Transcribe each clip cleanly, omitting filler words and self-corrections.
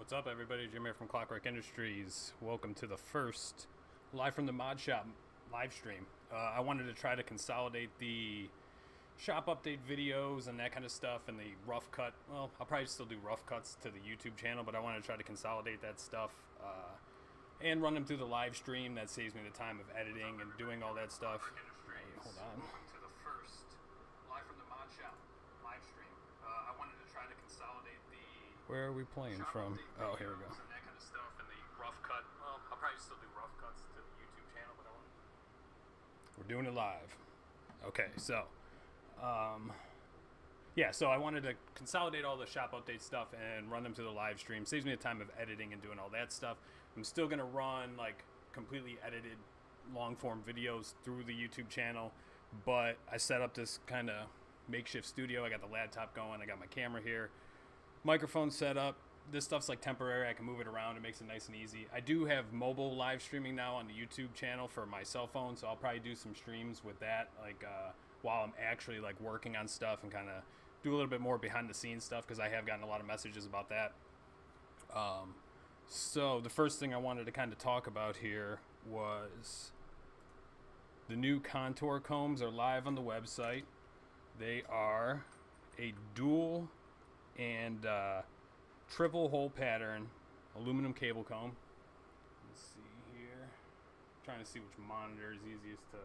What's up, everybody? Jim here from Clockwerk Industries. Welcome to the first live from the mod shop live stream. I wanted to try to consolidate the shop update videos and that kind of stuff and the rough cut. Well, I'll probably still do rough cuts to the YouTube channel, but I want to try to consolidate that stuff and run them through the live stream. That saves me the time of editing and doing all that stuff. Hey, hold on. Welcome to the first live from the mod shop live stream. I wanted to try to consolidate the... Where are we playing from? Oh, here we go. And that kind of stuff and the rough cut. Well, I'll probably still do rough cuts to the YouTube channel, but we're doing it live. Okay, so yeah, so I wanted to consolidate all the shop update stuff and run them to the live stream. Saves me the time of editing and doing all that stuff. I'm still gonna run like completely edited long form videos through the YouTube channel, but I set up this kind of makeshift studio. I got the laptop going, I got my camera here, microphone set up. This stuff's like temporary. I can move it around. It makes it nice and easy. I do have mobile live streaming now on the YouTube channel for my cell phone, so I'll probably do some streams with that, like while I'm actually like working on stuff and kind of do a little bit more behind the scenes stuff, because I have gotten a lot of messages about that. So the first thing I wanted to kind of talk about here was the new contour combs are live on the website. They are a dual and triple hole pattern aluminum cable comb. Let's see here. I'm trying to see which monitor is easiest to...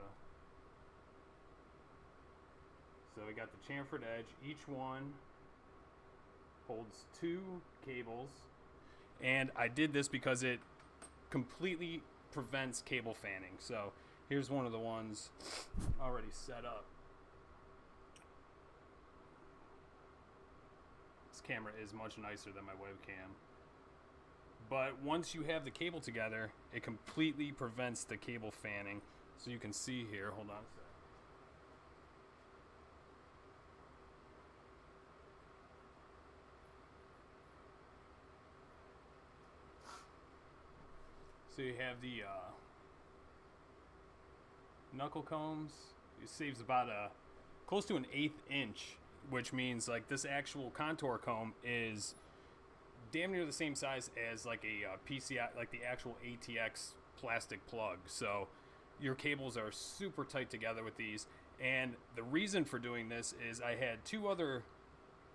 So we got the chamfered edge. Each one holds 2 cables. And I did this because it completely prevents cable fanning. So here's one of the ones already set up. This camera is much nicer than my webcam. But once you have the cable together, it completely prevents the cable fanning. So you can see here, hold on a sec. So you have the knuckle combs. It saves about close to an 1/8 inch, which means like this actual contour comb is damn near the same size as like a PCI, like the actual ATX plastic plug. So your cables are super tight together with these. And the reason for doing this is I had 2 other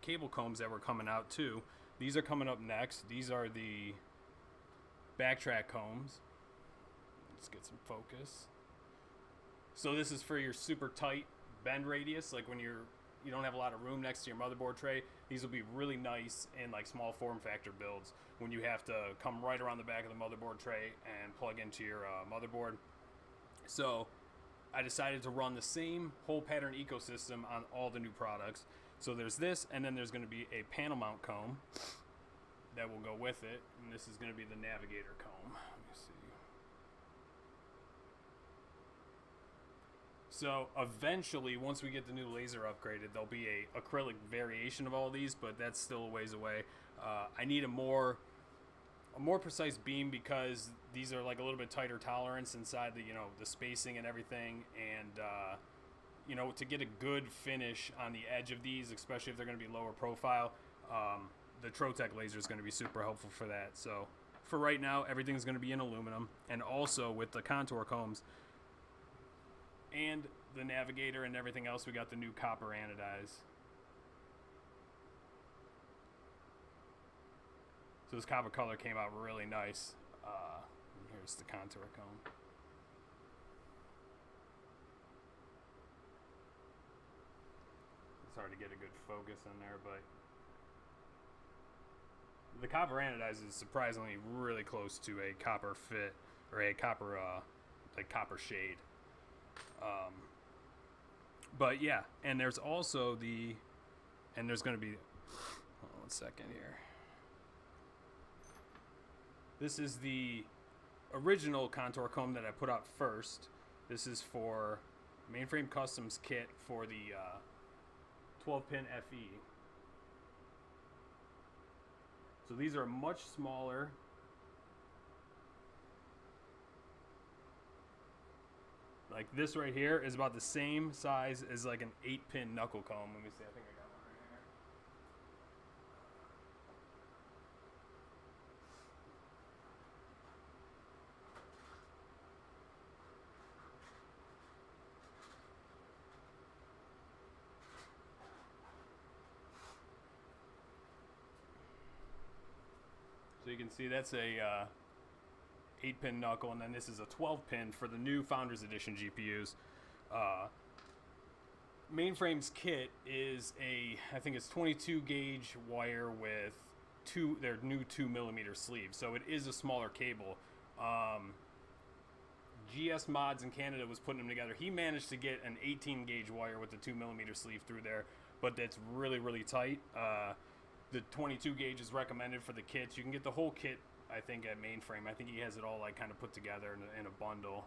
cable combs that were coming out too. These are coming up next. These are the Backtrack Combs. Let's get some focus. So this is for your super tight bend radius, like when you don't have a lot of room next to your motherboard tray. These will be really nice in like small form factor builds when you have to come right around the back of the motherboard tray and plug into your motherboard. So I decided to run the same hole pattern ecosystem on all the new products. So there's this, and then there's going to be a panel mount comb that will go with it, and this is going to be the navigator comb. Let me see. So eventually, once we get the new laser upgraded, there'll be a acrylic variation of all these, but that's still a ways away. I need a more precise beam, because these are like a little bit tighter tolerance inside the the spacing and everything, and to get a good finish on the edge of these, especially if they're going to be lower profile. The Trotec laser is going to be super helpful for that. So for right now, everything's going to be in aluminum, and also with the contour combs and the navigator and everything else, we got the new copper anodized. So this copper color came out really nice. Here's the contour comb. It's hard to get a good focus in there, but the copper anodized is surprisingly really close to a copper fit, or a copper like copper shade. But yeah, and there's also there's going to be, hold on 1 second here. This is the original contour comb that I put out first. This is for Mainframe Customs kit for the 12-pin FE. So these are much smaller. Like this right here is about the same size as like an 8-pin knuckle comb. Let me see, I think I got one right here. can see that's a 8-pin knuckle, and then this is a 12-pin for the new Founders Edition GPUs. Mainframe's kit is I think it's 22 gauge wire with their new 2mm sleeves, so it is a smaller cable. GS Mods in Canada was putting them together. He managed to get an 18 gauge wire with the 2mm sleeve through there, but that's really, really tight. The 22 gauge is recommended for the kits. You can get the whole kit, I think, at Mainframe. I think he has it all like kind of put together in a bundle.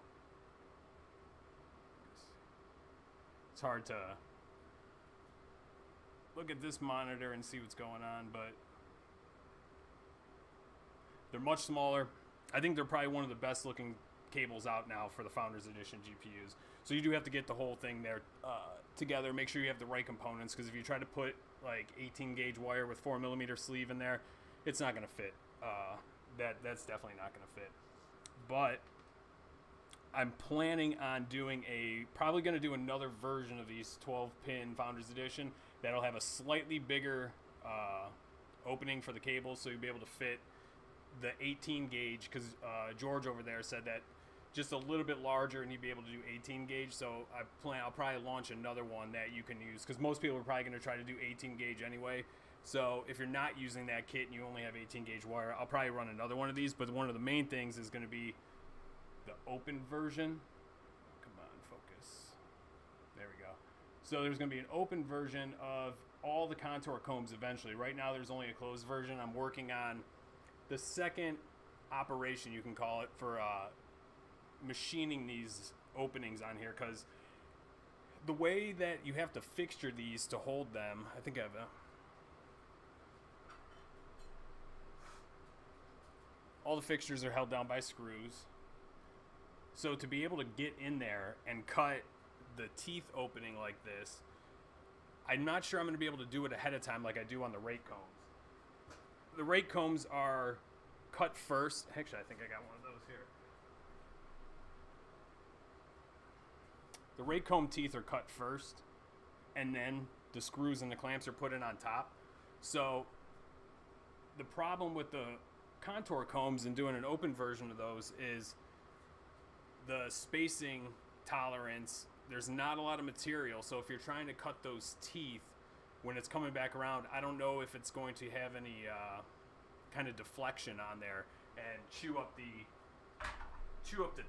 It's hard to look at this monitor and see what's going on, but they're much smaller. I think they're probably one of the best looking cables out now for the Founders Edition GPUs. So you do have to get the whole thing there together. Make sure you have the right components, because if you try to put like 18 gauge wire with 4mm sleeve in there, it's not going to fit. That's definitely not going to fit. But I'm planning on probably going to do another version of these 12-pin Founders Edition that'll have a slightly bigger opening for the cable, so you'll be able to fit the 18 gauge, because George over there said that just a little bit larger and you'd be able to do 18 gauge. So I'll probably launch another one that you can use, because most people are probably going to try to do 18 gauge anyway. So if you're not using that kit and you only have 18 gauge wire, I'll probably run another one of these. But one of the main things is going to be the open version. Come on, focus. There we go. So there's going to be an open version of all the contour combs eventually. Right now there's only a closed version. I'm working on the second operation, you can call it, for machining these openings on here, because the way that you have to fixture these to hold them, I think I have all the fixtures are held down by screws. So to be able to get in there and cut the teeth opening like this, I'm not sure I'm going to be able to do it ahead of time like I do on the rake combs. The rake combs are cut first. Actually, I think I got one of those here. The rake comb teeth are cut first, and then the screws and the clamps are put in on top. So the problem with the contour combs and doing an open version of those is the spacing tolerance. There's not a lot of material, so if you're trying to cut those teeth when it's coming back around, I don't know if it's going to have any kind of deflection on there and chew up the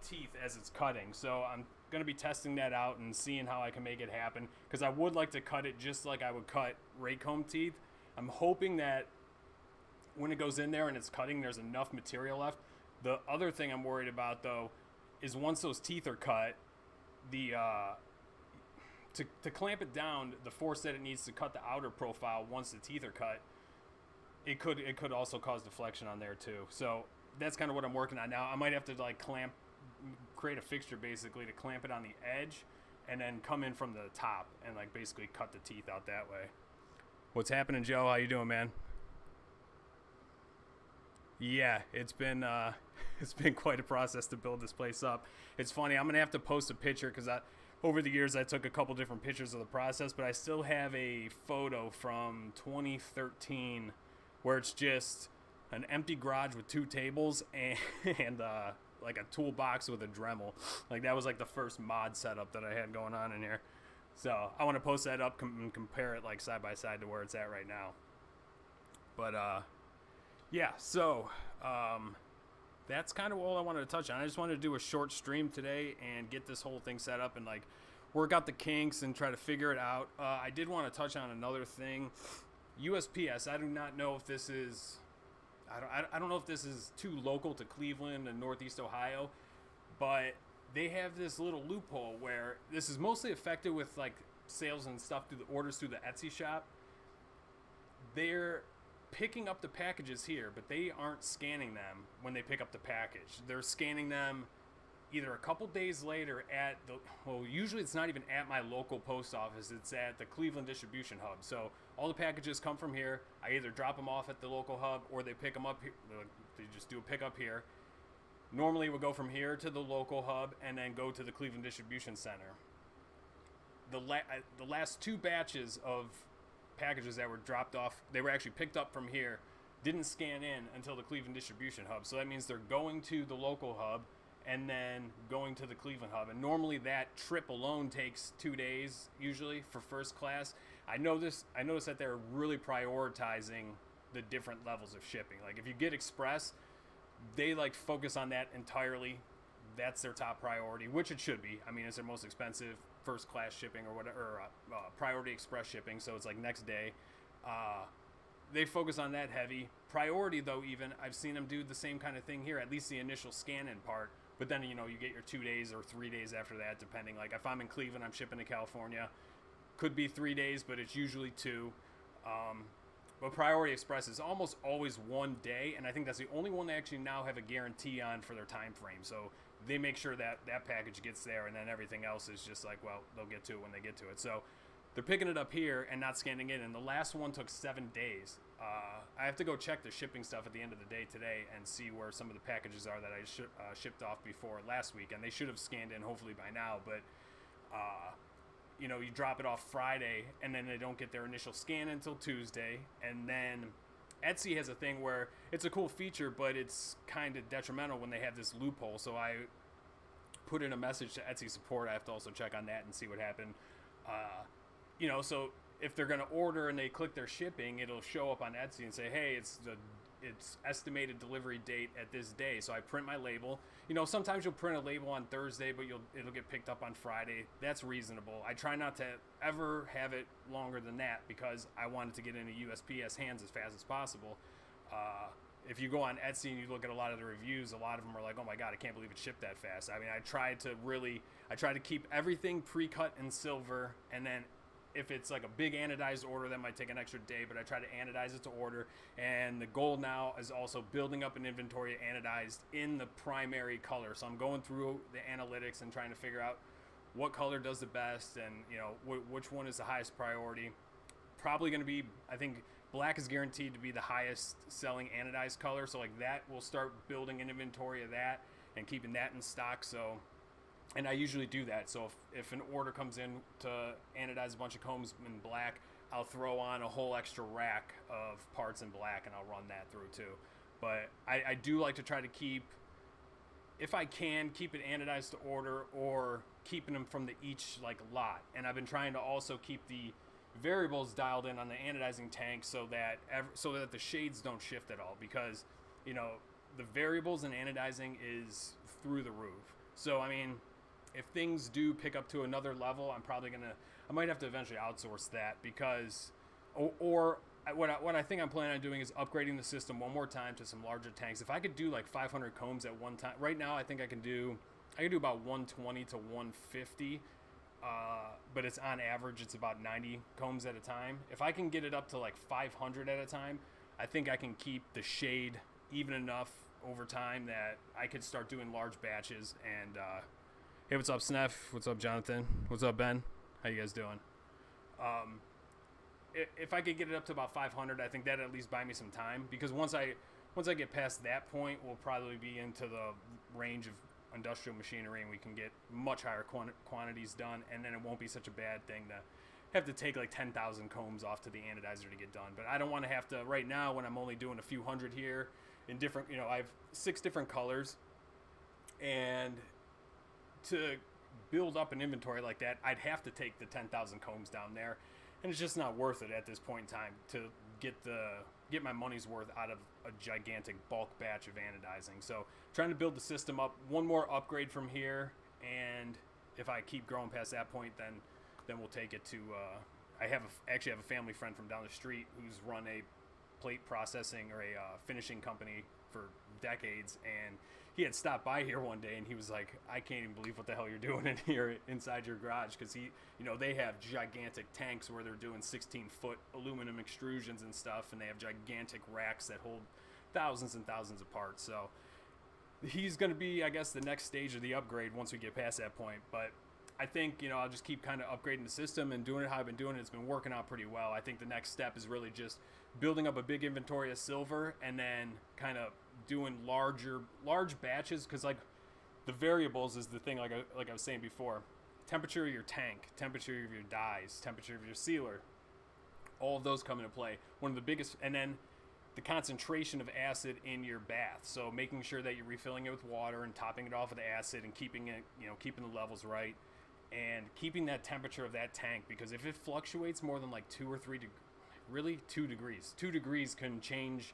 teeth as it's cutting. So I'm going to be testing that out and seeing how I can make it happen, because I would like to cut it just like I would cut rake comb teeth. I'm hoping that when it goes in there and it's cutting, there's enough material left. The other thing I'm worried about, though, is once those teeth are cut, to clamp it down, the force that it needs to cut the outer profile once the teeth are cut, it could also cause deflection on there too. So that's kind of what I'm working on now. I might have to like create a fixture basically to clamp it on the edge, and then come in from the top and like basically cut the teeth out that way. What's happening, Joe? How you doing, man? Yeah, it's been quite a process to build this place up. It's funny, I'm gonna have to post a picture, because over the years I took a couple different pictures of the process, but I still have a photo from 2013 where it's just an empty garage with 2 tables and like a toolbox with a Dremel. Like that was like the first mod setup that I had going on in here. So I want to post that up and compare it like side by side to where it's at right now. But yeah, so that's kind of all I wanted to touch on. I just wanted to do a short stream today and get this whole thing set up and like work out the kinks and try to figure it out. I did want to touch on another thing. USPS, I do not know if this is, I don't know if this is too local to Cleveland and Northeast Ohio, but they have this little loophole where this is mostly affected with like sales and stuff through the orders through the Etsy shop. They're picking up the packages here, but they aren't scanning them when they pick up the package. They're scanning them either a couple days later at usually it's not even at my local post office, it's at the Cleveland distribution hub. So all the packages come from here. I either drop them off at the local hub or they pick them up here. They just do a pickup here. Normally we'll go from here to the local hub and then go to the Cleveland distribution center. The last 2 batches of packages that were dropped off, they were actually picked up from here. didn't scan in until the Cleveland distribution hub. So that means they're going to the local hub and then going to the Cleveland hub. And normally that trip alone takes 2 days usually for first class. I noticed that they're really prioritizing the different levels of shipping. Like if you get express, they like focus on that entirely. That's their top priority, which it should be. I mean, it's their most expensive first class shipping or whatever, or priority express shipping. So it's like next day. They focus on that heavy. Priority, though, even, I've seen them do the same kind of thing here, at least the initial scan-in part. But then, you get your 2 days or 3 days after that, depending. Like, if I'm in Cleveland, I'm shipping to California. Could be 3 days, but it's usually 2. But Priority Express is almost always 1 day, and I think that's the only one they actually now have a guarantee on for their time frame. So they make sure that that package gets there, and then everything else is just like, well, they'll get to it when they get to it. So they're picking it up here and not scanning it, and the last one took 7 days. I have to go check the shipping stuff at the end of the day today and see where some of the packages are that I shipped off before last week, and they should have scanned in hopefully by now, but you drop it off Friday, and then they don't get their initial scan until Tuesday, and then Etsy has a thing where it's a cool feature, but it's kind of detrimental when they have this loophole, so I put in a message to Etsy support. I have to also check on that and see what happened. So if they're going to order and they click their shipping, it'll show up on Etsy and say, hey, it's estimated delivery date at this day. So I print my label. Sometimes you'll print a label on Thursday, but it'll get picked up on Friday. That's reasonable. I try not to ever have it longer than that because I want it to get into USPS hands as fast as possible. If you go on Etsy and you look at a lot of the reviews, a lot of them are like, oh my God, I can't believe it shipped that fast. I mean, I try to keep everything pre-cut in silver, and then if it's like a big anodized order, that might take an extra day, but I try to anodize it to order. And the goal now is also building up an inventory anodized in the primary color. So I'm going through the analytics and trying to figure out what color does the best and, which one is the highest priority. Probably going to be, I think black is guaranteed to be the highest selling anodized color. So like that, we'll start building an inventory of that and keeping that in stock. And I usually do that. So if an order comes in to anodize a bunch of combs in black, I'll throw on a whole extra rack of parts in black and I'll run that through too. But I do like to try to keep, if I can, keep it anodized to order or keeping them from each like lot. And I've been trying to also keep the variables dialed in on the anodizing tank so that the shades don't shift at all, because the variables in anodizing is through the roof. So I mean, if things do pick up to another level, I might have to eventually outsource that, because, or what I think I'm planning on doing is upgrading the system one more time to some larger tanks. If I could do like 500 combs at one time, right now I think I can do about 120 to 150, but it's on average, it's about 90 combs at a time. If I can get it up to like 500 at a time, I think I can keep the shade even enough over time that I could start doing large batches. And hey, what's up, Sneff? What's up, Jonathan? What's up, Ben? How you guys doing? If I could get it up to about 500, I think that'd at least buy me some time, because once I get past that point, we'll probably be into the range of industrial machinery, and we can get much higher quantities done, and then it won't be such a bad thing to have to take like 10,000 combs off to the anodizer to get done. But I don't want to have to right now, when I'm only doing a few hundred here in different, I have 6 different colors, and to build up an inventory like that, I'd have to take the 10,000 combs down there, and it's just not worth it at this point in time to get my money's worth out of a gigantic bulk batch of anodizing. So trying to build the system up, one more upgrade from here, and if I keep growing past that point, then we'll take it to I actually have a family friend from down the street who's run a plate processing or a finishing company for decades, and he had stopped by here one day, and he was like, I can't even believe what the hell you're doing in here inside your garage, because they have gigantic tanks where they're doing 16-foot aluminum extrusions and stuff, and they have gigantic racks that hold thousands and thousands of parts. So he's going to be, I guess, the next stage of the upgrade once we get past that point. But I think, I'll just keep kind of upgrading the system and doing it how I've been doing it. It's been working out pretty well. I think the next step is really just building up a big inventory of silver, and then kind of doing large batches, because like the variables is the thing, like I was saying before. Temperature of your tank, temperature of your dies, temperature of your sealer, all of those come into play. One of the biggest, and then the concentration of acid in your bath. So making sure that you're refilling it with water and topping it off with acid and keeping it, keeping the levels right, and keeping that temperature of that tank, because if it fluctuates more than like 2 or 3 really 2 degrees. 2 degrees can change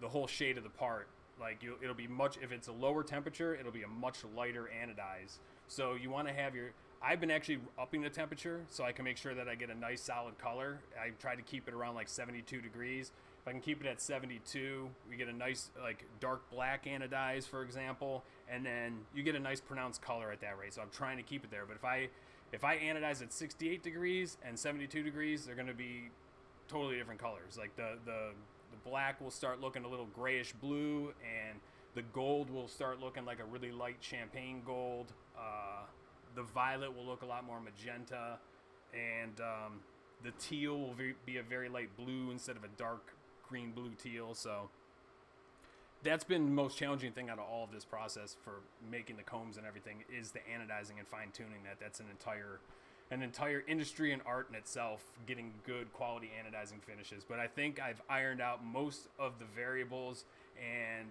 the whole shade of the part. Like it'll be much, if it's a lower temperature, it'll be a much lighter anodized. So you want to have I've been actually upping the temperature so I can make sure that I get a nice solid color. I try to keep it around like 72 degrees. If I can keep it at 72, we get a nice like dark black anodized, for example, and then you get a nice pronounced color at that rate. So I'm trying to keep it there. But if I anodize at 68 degrees and 72 degrees, they're going to be totally different colors. Like the black will start looking a little grayish blue, and the gold will start looking like a really light champagne gold. The violet will look a lot more magenta, and the teal will be a very light blue instead of a dark green blue teal. So that's been the most challenging thing out of all of this process for making the combs and everything, is the anodizing and fine tuning that. That's an entire industry and art in itself, getting good quality anodizing finishes. But I think I've ironed out most of the variables, and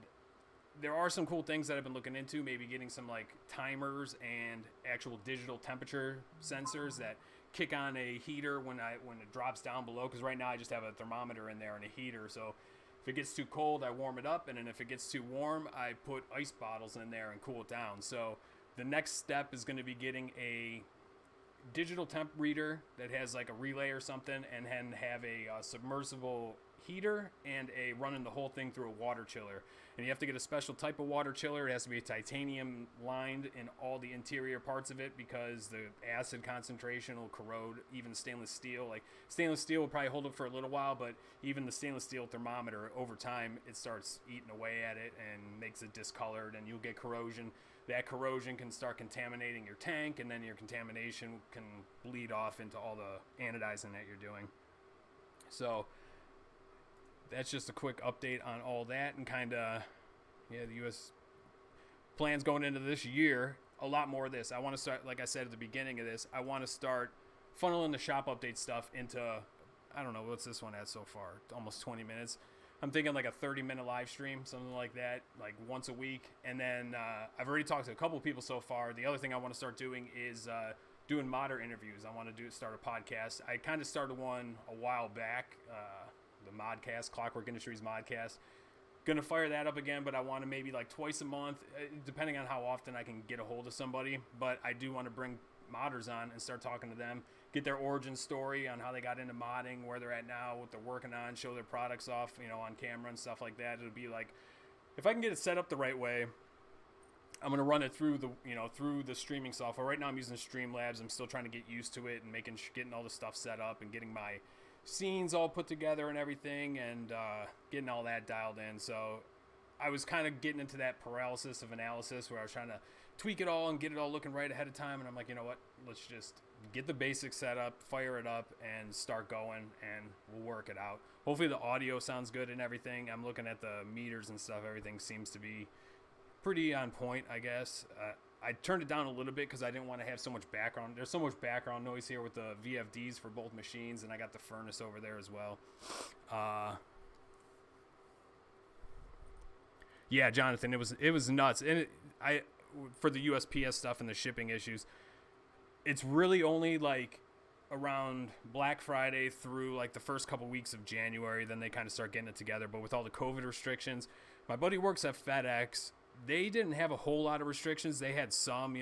there are some cool things that I've been looking into, maybe getting some like timers and actual digital temperature sensors that kick on a heater when it drops down below, because right now I just have a thermometer in there and a heater. So if it gets too cold, I warm it up, and then if it gets too warm, I put ice bottles in there and cool it down. So the next step is going to be getting a digital temp reader that has like a relay or something, and then have a submersible heater and running the whole thing through a water chiller. And you have to get a special type of water chiller. It has to be titanium lined in all the interior parts of it, because the acid concentration will corrode even stainless steel. Like stainless steel will probably hold it for a little while, but even the stainless steel thermometer, over time it starts eating away at it and makes it discolored, and you'll get corrosion. That corrosion can start contaminating your tank, and then your contamination can bleed off into all the anodizing that you're doing. So that's just a quick update on all that, and kind of, the U.S. plans going into this year. A lot more of this. I want to start, like I said at the beginning of this, I want to start funneling the shop update stuff into, I don't know, what's this one at so far? Almost 20 minutes. I'm thinking like a 30-minute live stream, something like that, like once a week. And then I've already talked to a couple of people so far. The other thing I want to start doing is doing modder interviews. I want to start a podcast. I kind of started one a while back, the Modcast, Clockwerk Industries Modcast. Gonna fire that up again, but I want to maybe like twice a month, depending on how often I can get a hold of somebody. But I do want to bring modders on and start talking to them, get their origin story on how they got into modding, where they're at now, what they're working on, show their products off, on camera and stuff like that. It'll be like, if I can get it set up the right way, I'm gonna run it through the streaming software. Right now I'm using Streamlabs. I'm still trying to get used to it and getting all the stuff set up and getting my scenes all put together and everything, and getting all that dialed in. So I was kind of getting into that paralysis of analysis, where I was trying to tweak it all and get it all looking right ahead of time. And I'm like, you know what? Let's just get the basics set up, fire it up, and start going, and we'll work it out. Hopefully the audio sounds good and everything. I'm looking at the meters and stuff. Everything seems to be pretty on point, I guess. I turned it down a little bit because I didn't want to have so much background. There's so much background noise here with the VFDs for both machines, and I got the furnace over there as well. Yeah, Jonathan, it was nuts. And for the USPS stuff and the shipping issues, it's really only like around Black Friday through like the first couple weeks of January, then they kind of start getting it together. But with all the COVID restrictions, my buddy works at FedEx. They didn't have a whole lot of restrictions. They had some,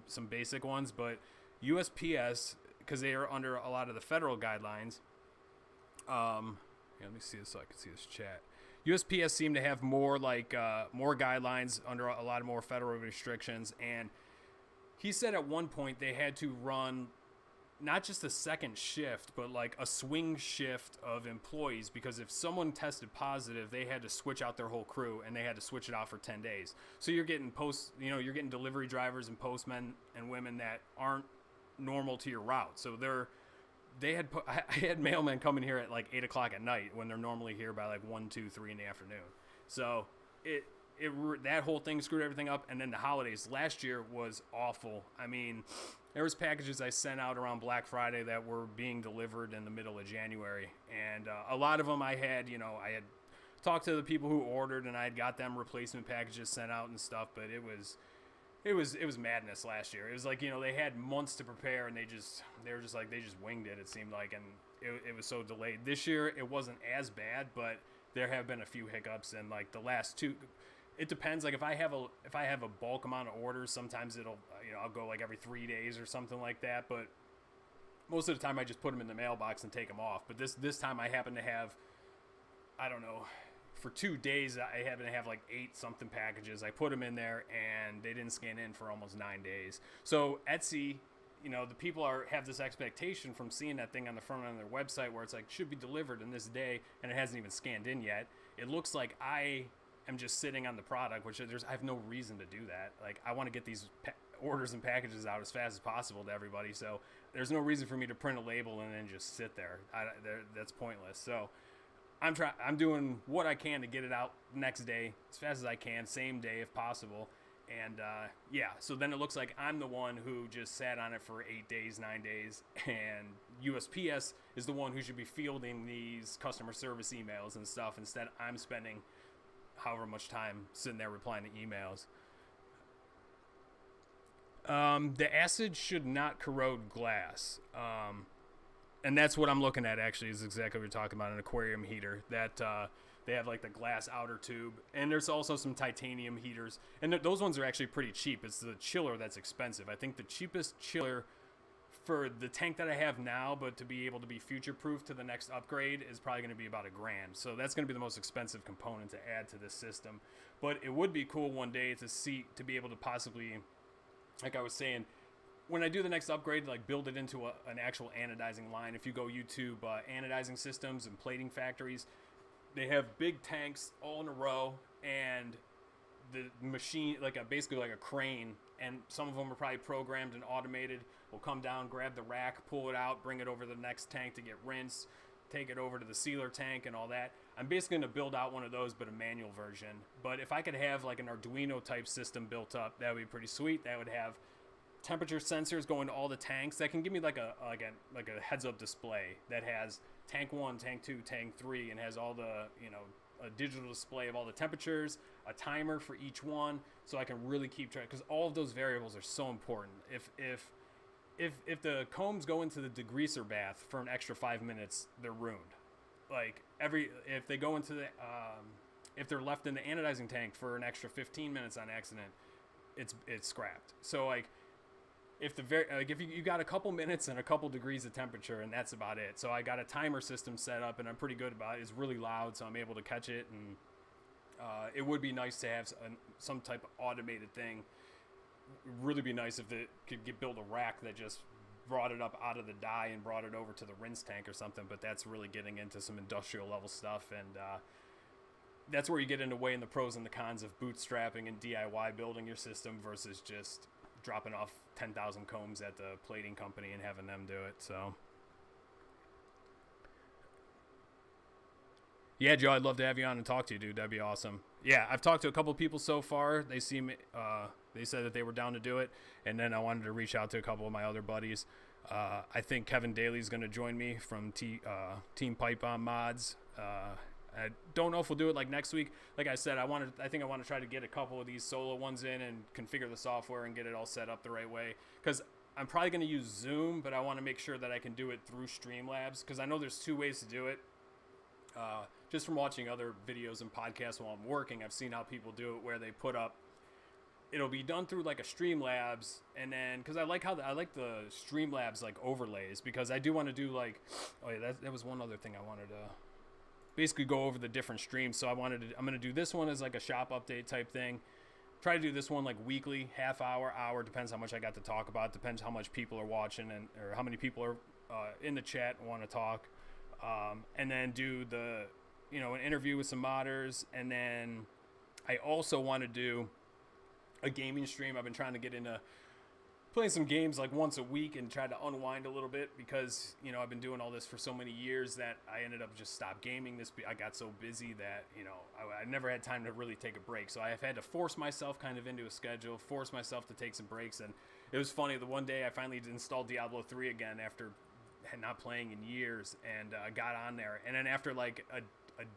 some basic ones, but USPS, because they are under a lot of the federal guidelines. Let me see this so I can see this chat. USPS seemed to have more more guidelines under a lot of more federal restrictions, and he said at one point they had to run not just a second shift, but like a swing shift of employees, because if someone tested positive, they had to switch out their whole crew, and they had to switch it out for 10 days. So you're getting you're getting delivery drivers and postmen and women that aren't normal to your route. So I had mailmen coming here at like 8 o'clock at night when they're normally here by like 1, 2, 3 in the afternoon. So that whole thing screwed everything up. And then the holidays last year was awful. I mean, there was packages I sent out around Black Friday that were being delivered in the middle of January, and a lot of them I had talked to the people who ordered, and I had got them replacement packages sent out and stuff. But it was madness last year. It was like, they had months to prepare, and they were just like, they just winged it. It seemed like, and it was so delayed. This year it wasn't as bad, but there have been a few hiccups, and like the last two. It depends. Like if I have a bulk amount of orders, sometimes it'll I'll go like every 3 days or something like that. But most of the time I just put them in the mailbox and take them off. But this time I happen to have, I don't know, for 2 days I happen to have like 8 something packages. I put them in there and they didn't scan in for almost 9 days. So Etsy, the people have this expectation from seeing that thing on the front end of their website where it's like should be delivered in this day, and it hasn't even scanned in yet. It looks like I am just sitting on the product, which I have no reason to do that. Like I want to get these orders and packages out as fast as possible to everybody, so there's no reason for me to print a label and then just sit there. That's pointless. So I'm doing what I can to get it out next day as fast as I can, same day if possible. And so then it looks like I'm the one who just sat on it for 8 days, 9 days, and USPS is the one who should be fielding these customer service emails and stuff. Instead, I'm spending however much time sitting there replying to emails. The acid should not corrode glass. And that's what I'm looking at, actually, is exactly what you're talking about, an aquarium heater. That they have like the glass outer tube. And there's also some titanium heaters. And those ones are actually pretty cheap. It's the chiller that's expensive. I think the cheapest chiller for the tank that I have now, but to be able to be future-proof to the next upgrade, is probably going to be about $1,000. So that's going to be the most expensive component to add to this system. But it would be cool one day to be able to possibly, like I was saying, when I do the next upgrade, like build it into an actual anodizing line. If you go YouTube anodizing systems and plating factories, they have big tanks all in a row, and the machine, basically like a crane, and some of them are probably programmed and automated, will come down, grab the rack, pull it out, bring it over to the next tank to get rinsed, take it over to the sealer tank and all that. I'm basically going to build out one of those, but a manual version. But if I could have like an Arduino type system built up, that would be pretty sweet. That would have temperature sensors going to all the tanks. That can give me like a heads up display that has tank 1, tank 2, tank 3, and has all the, a digital display of all the temperatures, a timer for each one, so I can really keep track, because all of those variables are so important. If the combs go into the degreaser bath for an extra 5 minutes, they're ruined. Like if they go into the if they're left in the anodizing tank for an extra 15 minutes on accident, it's scrapped. So like if you got a couple minutes and a couple degrees of temperature, and that's about it. So I got a timer system set up, and I'm pretty good about it. It's really loud, so I'm able to catch it, and it would be nice to have some type of automated thing. It would really be nice if it could build a rack that just brought it up out of the dye and brought it over to the rinse tank or something, but that's really getting into some industrial level stuff, and that's where you get into weighing the pros and the cons of bootstrapping and DIY building your system versus just dropping off 10,000 combs at the plating company and having them do it. So yeah, Joe, I'd love to have you on and talk to you, dude. That'd be awesome. Yeah, I've talked to a couple people so far. They said that they were down to do it, and then I wanted to reach out to a couple of my other buddies. I think Kevin Daly's going to join me from Team Pipe Bomb Mods. I don't know if we'll do it like next week. Like I said, I think I want to try to get a couple of these solo ones in and configure the software and get it all set up the right way. Because I'm probably going to use Zoom, but I want to make sure that I can do it through Streamlabs, because I know there's 2 ways to do it. Just from watching other videos and podcasts while I'm working, I've seen how people do it, where they put up, it'll be done through like a Streamlabs, and then because I like the Streamlabs like overlays, because I do want to do like, oh yeah, that was one other thing I wanted to basically go over the different streams. So I'm going to do this one as like a shop update type thing. Try to do this one like weekly, half hour, depends how much I got to talk about, depends how much people are watching or how many people are in the chat and want to talk. And then do an interview with some modders. And then I also want to do a gaming stream. I've been trying to get into playing some games like once a week and try to unwind a little bit, because I've been doing all this for so many years that I ended up just stopped gaming. I got so busy that I never had time to really take a break, so I have had to force myself kind of into a schedule, force myself to take some breaks. And it was funny, the one day I finally installed Diablo 3 again after not playing in years, and got on there, and then after like a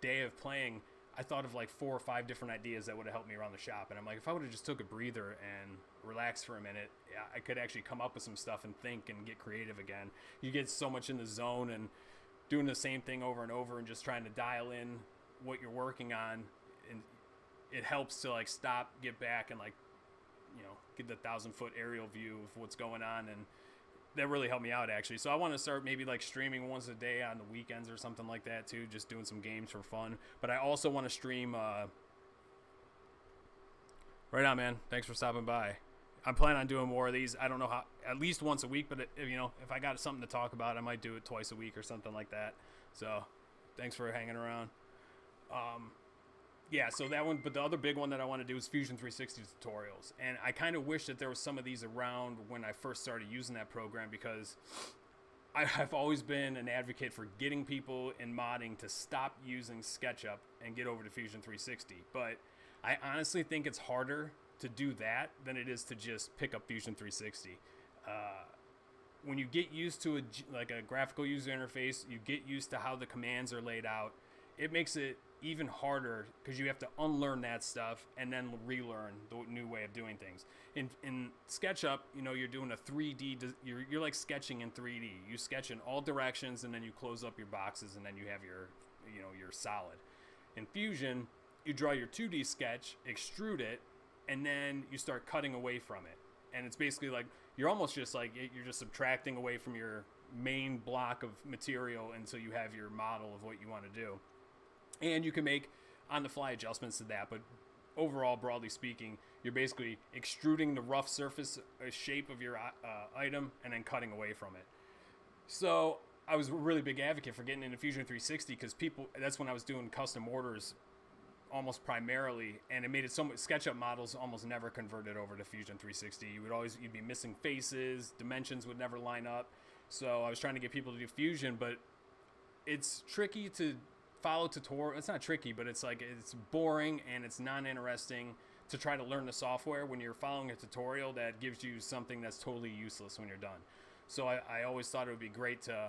day of playing, I thought of like 4 or 5 different ideas that would have helped me around the shop. And I'm like, if I would have just took a breather and relaxed for a minute, I could actually come up with some stuff and think and get creative again. You get so much in the zone and doing the same thing over and over and just trying to dial in what you're working on. And it helps to like stop, get back, and like, you know, get the 1,000-foot aerial view of what's going on. And that really helped me out, actually. So I want to start maybe like streaming once a day on the weekends or something like that too, just doing some games for fun. But I also want to stream right on, man. Thanks for stopping by. I'm planning on doing more of these. I don't know how, at least once a week, but you know, if I got something to talk about, I might do it twice a week or something like that. So thanks for hanging around. Yeah, so that one, but the other big one that I want to do is Fusion 360 tutorials. And I kind of wish that there was some of these around when I first started using that program, because I've always been an advocate for getting people in modding to stop using SketchUp and get over to Fusion 360. But I honestly think it's harder to do that than it is to just pick up Fusion 360. When you get used to a graphical user interface, you get used to how the commands are laid out, it makes it even harder because you have to unlearn that stuff and then relearn the new way of doing things. In SketchUp, you know, you're doing a 3D, you're like sketching in 3D. You sketch in all directions and then you close up your boxes and then you have your, you know, your solid. In Fusion, you draw your 2D sketch, extrude it, and then you start cutting away from it. And it's basically like, you're almost just like, you're just subtracting away from your main block of material until you have your model of what you want to do. And you can make on-the-fly adjustments to that, but overall, broadly speaking, you're basically extruding the rough surface shape of your item and then cutting away from it. So I was a really big advocate for getting into Fusion 360 because that's when I was doing custom orders almost primarily, and it made it so much. SketchUp models almost never converted over to Fusion 360. You'd be missing faces, dimensions would never line up. So I was trying to get people to do Fusion, but it's tricky to follow tutorial. It's not tricky, but it's like, it's boring and it's non-interesting to try to learn the software when you're following a tutorial that gives you something that's totally useless when you're done. So I always thought it would be great to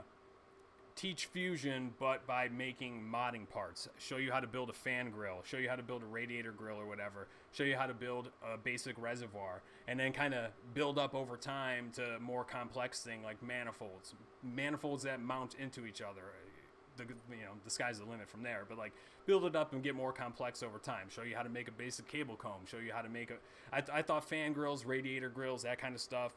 teach Fusion, but by making modding parts. Show you how to build a fan grill, show you how to build a radiator grill or whatever, show you how to build a basic reservoir, and then kind of build up over time to more complex thing like manifolds that mount into each other. The sky's the limit from there, but like build it up and get more complex over time. Show you how to make a basic cable comb, show you how to make I thought fan grills, radiator grills, that kind of stuff.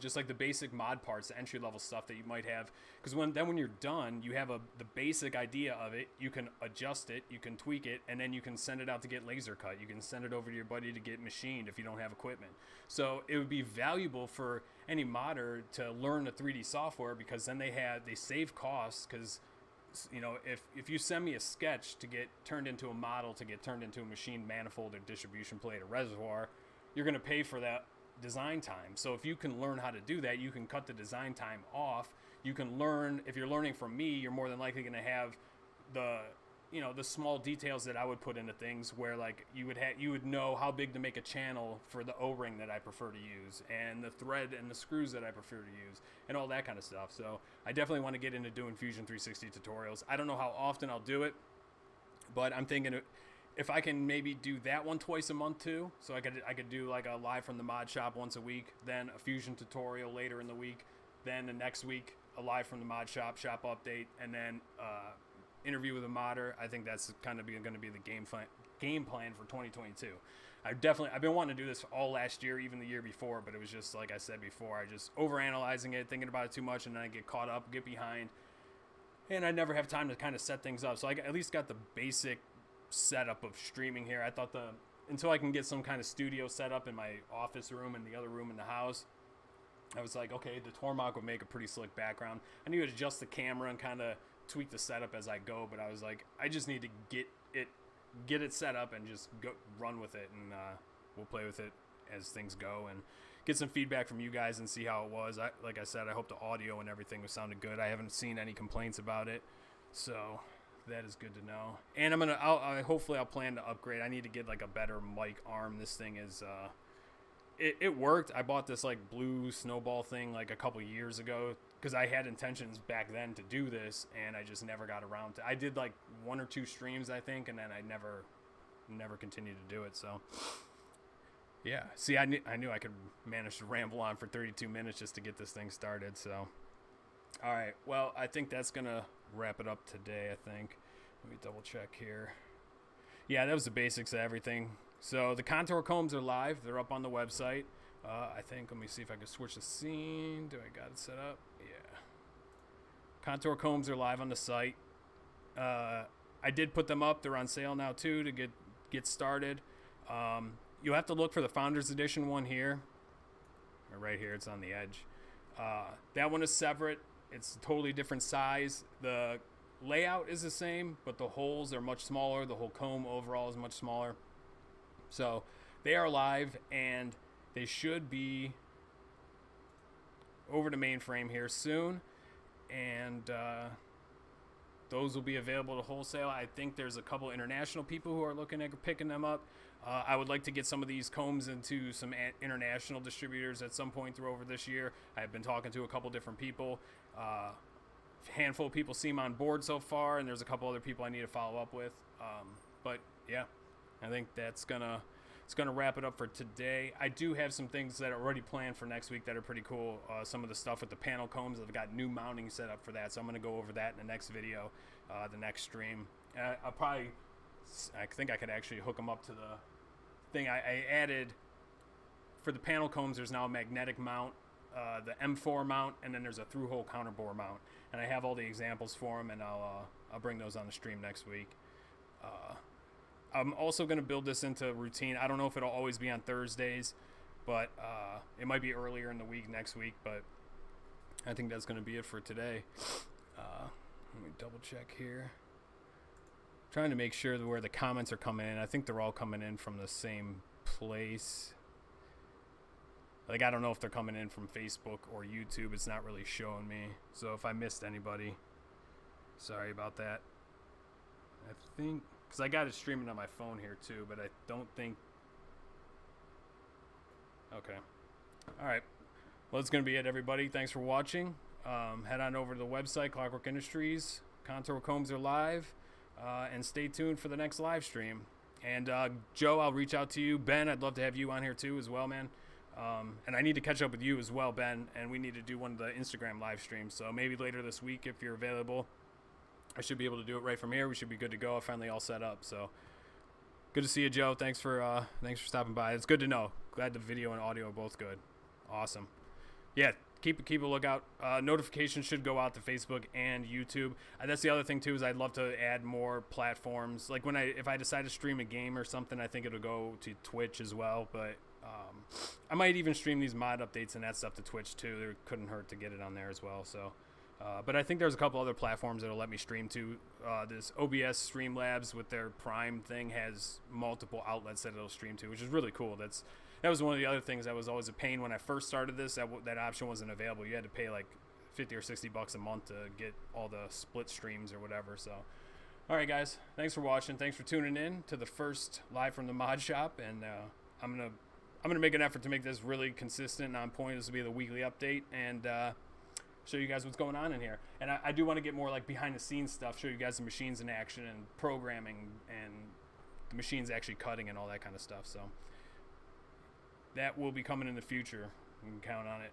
Just like the basic mod parts, the entry level stuff that you might have, because when you're done, you have the basic idea of it. You can adjust it, you can tweak it, and then you can send it out to get laser cut. You can send it over to your buddy to get machined if you don't have equipment. So it would be valuable for any modder to learn the 3D software, because then they save costs. Because if you send me a sketch to get turned into a model, to get turned into a machined manifold or distribution plate or reservoir, you're going to pay for that design time. So if you can learn how to do that, you can cut the design time off. You can learn, if you're learning from me, you're more than likely going to have the small details that I would put into things, where like you would know how big to make a channel for the O-ring that I prefer to use, and the thread and the screws that I prefer to use, and all that kind of stuff. So I definitely want to get into doing Fusion 360 tutorials. I don't know how often I'll do it, but I'm thinking if I can maybe do that one twice a month too, so I could do like a live from the mod shop once a week, then a Fusion tutorial later in the week, then the next week a live from the mod shop update, and then interview with a modder. I think that's kind of going to be the game plan for 2022. I've been wanting to do this all last year, even the year before, but it was just like I said before, I just overanalyzing it, thinking about it too much, and then I get caught up, get behind, and I never have time to kind of set things up. So I at least got the basic setup of streaming here. I thought until I can get some kind of studio set up in my office room and the other room in the house, I was like, okay, the Tormach would make a pretty slick background. I need to adjust the camera and kind of tweak the setup as I go, but I was like, I just need to get it set up and just go run with it, and we'll play with it as things go and get some feedback from you guys and see how it was. Like I said, I hope the audio and everything was sounded good. I haven't seen any complaints about it, so that is good to know. And hopefully I'll plan to upgrade. I need to get like a better mic arm. This thing is it worked. I bought this like blue snowball thing like a couple years ago, because I had intentions back then to do this, and I just never got around to. I did like 1 or 2 streams, I think, and then I never continued to do it. So yeah, see, I knew I could manage to ramble on for 32 minutes just to get this thing started. So all right, well, I think that's gonna wrap it up today. I think. Let me double check here. Yeah, that was the basics of everything. So the contour combs are live. They're up on the website. I think, let me see if I can switch the scene. Do I got it set up? Yeah. Contour combs are live on the site. I did put them up. They're on sale now too to get started. You'll have to look for the Founders Edition one here. Or right here, it's on the edge. That one is separate. It's a totally different size. The layout is the same, but the holes are much smaller. The whole comb overall is much smaller. So they are live, and they should be over to mainframe here soon, and those will be available to wholesale. I think there's a couple international people who are looking at picking them up. I would like to get some of these combs into some international distributors at some point through over this year. I've been talking to a couple different people. A handful of people seem on board so far, and there's a couple other people I need to follow up with. But yeah, I think it's gonna wrap it up for today. I do have some things that are already planned for next week that are pretty cool. Some of the stuff with the panel combs, I've got new mounting set up for that, so I'm going to go over that in the next video, the next stream. I think I could actually hook them up to the thing. I added, for the panel combs, there's now a magnetic mount, the M4 mount, and then there's a through-hole counterbore mount. And I have all the examples for them, and I'll bring those on the stream next week. I'm also going to build this into a routine. I don't know if it'll always be on Thursdays, but it might be earlier in the week next week, but I think that's going to be it for today. Let me double check here. Trying to make sure that where the comments are coming in. I think they're all coming in from the same place. Like, I don't know if they're coming in from Facebook or YouTube. It's not really showing me. So if I missed anybody, sorry about that. I think... because I got it streaming on my phone here too, but I don't think... okay. Alright. Well, that's going to be it, everybody. Thanks for watching. Head on over to the website, Clockwerk Industries. Contour combs are live. And stay tuned for the next live stream. And Joe, I'll reach out to you. Ben, I'd love to have you on here too as well, man. And I need to catch up with you as well, Ben. And we need to do one of the Instagram live streams. So maybe later this week if you're available. I should be able to do it right from here. We should be good to go. I'm finally all set up. So good to see you, Joe. Thanks for stopping by. It's good to know. Glad the video and audio are both good. Awesome. Yeah, keep a lookout. Notifications should go out to Facebook and YouTube. That's the other thing too, is I'd love to add more platforms. Like if I decide to stream a game or something, I think it'll go to Twitch as well. But I might even stream these mod updates and that stuff to Twitch too. It couldn't hurt to get it on there as well. So. But I think there's a couple other platforms that'll let me stream to. This OBS Streamlabs with their Prime thing has multiple outlets that it'll stream to, which is really cool. That was one of the other things that was always a pain when I first started this. That option wasn't available. You had to pay like $50 or $60 a month to get all the split streams or whatever. So, all right, guys, thanks for watching. Thanks for tuning in to the first live from the mod shop, and I'm gonna make an effort to make this really consistent and on point. This will be the weekly update, and show you guys what's going on in here. And I do want to get more like behind the scenes stuff, show you guys the machines in action and programming and the machines actually cutting and all that kind of stuff. So that will be coming in the future. You can count on it.